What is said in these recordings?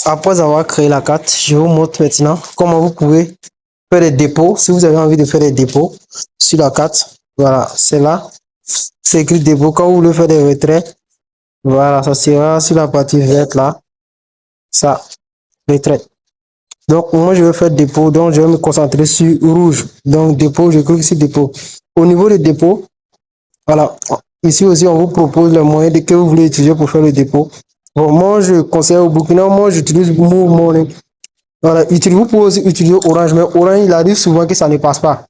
Après avoir créé la carte, je vous montre maintenant comment vous pouvez faire des dépôts. Si vous avez envie de faire des dépôts sur la carte, voilà, c'est là. C'est écrit dépôt. Quand vous voulez faire des retraits, voilà, ça sera sur la partie verte là. Ça, retrait. Donc, moi, je vais faire dépôt. Donc, je vais me concentrer sur rouge. Donc, dépôt, je clique sur dépôt. Au niveau des dépôts, voilà. Ici aussi, on vous propose le moyen que vous voulez utiliser pour faire le dépôt. Bon, moi, je conseille au Burkina, moi, j'utilise Move Money. Voilà, vous pouvez aussi utiliser Orange, mais Orange, il arrive souvent que ça ne passe pas.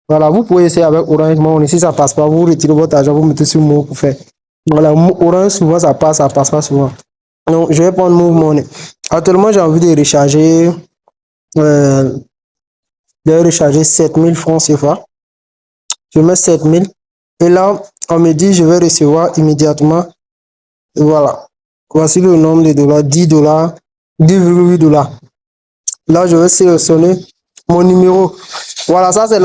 Voilà, vous pouvez essayer avec Orange Money. Si ça ne passe pas, vous retirez votre argent, vous mettez sur Move pour faire. Voilà, Orange, souvent, ça passe pas souvent. Donc, je vais prendre Move Money. Actuellement, j'ai envie euh, de recharger 7000 francs CFA. Je mets 7000. Et là, on me dit, je vais recevoir immédiatement. Voilà. Voici le nombre de dollars, 10 dollars, 10,8 dollars. Là, je vais sélectionner mon numéro. Voilà, ça c'est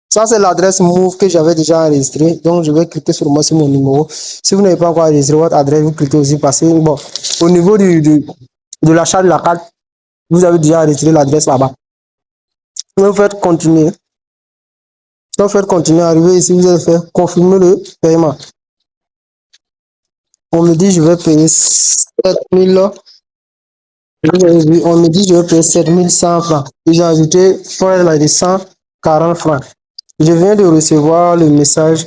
ça c'est l'adresse Move que j'avais déjà enregistrée. Donc, je vais cliquer sur mon numéro. Si vous n'avez pas encore enregistré votre adresse, vous cliquez aussi parce que, bon, au niveau de l'achat de la carte, vous avez déjà enregistré l'adresse là-bas. Vous faites continuer. Quand vous faites continuer, arriver ici, vous allez faire confirmer le paiement. On me dit, je vais payer 7000. On me dit, je vais payer 7100 francs. Et j'ai ajouté frais de 140 francs. Je viens de recevoir le message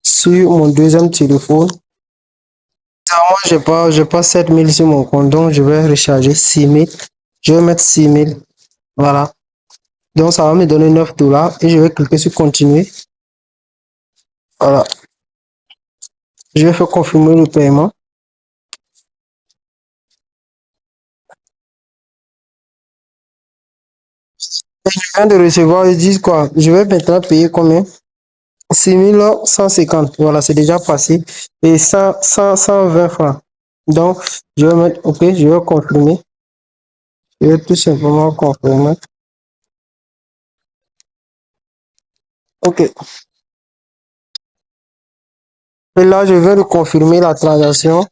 sur mon deuxième téléphone. Moi, j'ai pas 7000 sur mon compte, donc je vais recharger 6000. Je vais mettre 6000. Voilà. Donc, ça va me donner 9 dollars et je vais cliquer sur continuer. Voilà. Je vais faire confirmer le paiement. Et je viens de recevoir, ils disent quoi? Je vais maintenant payer combien? 6150. Voilà, c'est déjà passé. Et 120 francs. Donc, je vais mettre OK, je vais confirmer. Je vais tout simplement confirmer. OK. Et là, je vais confirmer la transaction.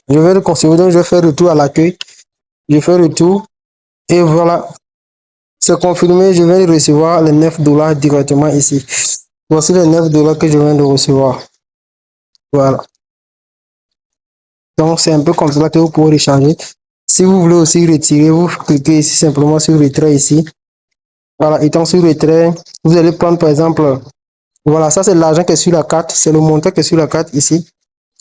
Je vais le confirmer, donc je vais faire retour à l'accueil. Je fais retour. Et voilà. C'est confirmé, je vais recevoir les 9 dollars directement ici. Voici les 9 dollars que je viens de recevoir. Voilà. Donc, c'est un peu comme ça que vous pouvez recharger. Si vous voulez aussi retirer, vous cliquez ici simplement sur retrait ici. Voilà, étant sur retrait, vous allez prendre par exemple, voilà, ça c'est l'argent qui est sur la carte, c'est le montant qui est sur la carte ici.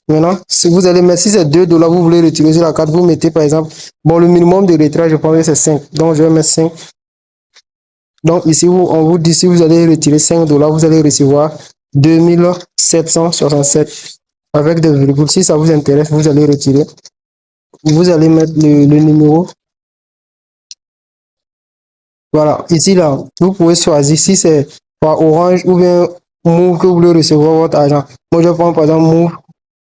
Maintenant, si vous allez mettre, si c'est 2 dollars, vous voulez retirer sur la carte, vous mettez par exemple, bon, le minimum de retrait, je pense que c'est 5. Donc, je vais mettre 5. Donc, ici, on vous dit, si vous allez retirer 5 dollars, vous allez recevoir 2767 avec des virgules. Si ça vous intéresse, vous allez retirer. Vous allez mettre le numéro. Voilà, ici, là, vous pouvez choisir si c'est par Orange ou bien Move que vous voulez recevoir votre argent. Moi, je prends par exemple Move.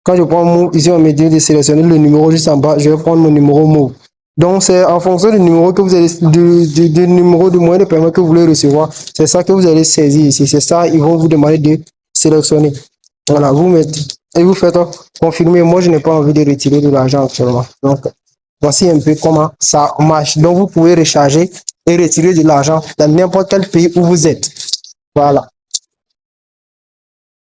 Quand je prends Move, ici, on me dit de sélectionner le numéro juste en bas. Je vais prendre mon numéro Move. Donc, c'est en fonction du numéro que vous allez, du numéro du moyen de paiement que vous voulez recevoir. C'est ça que vous allez saisir ici. C'est ça, ils vont vous demander de sélectionner. Voilà, vous mettez et vous faites confirmer. Moi, je n'ai pas envie de retirer de l'argent actuellement. Donc, voici un peu comment ça marche. Donc, vous pouvez recharger et retirer de l'argent dans n'importe quel pays où vous êtes. Voilà.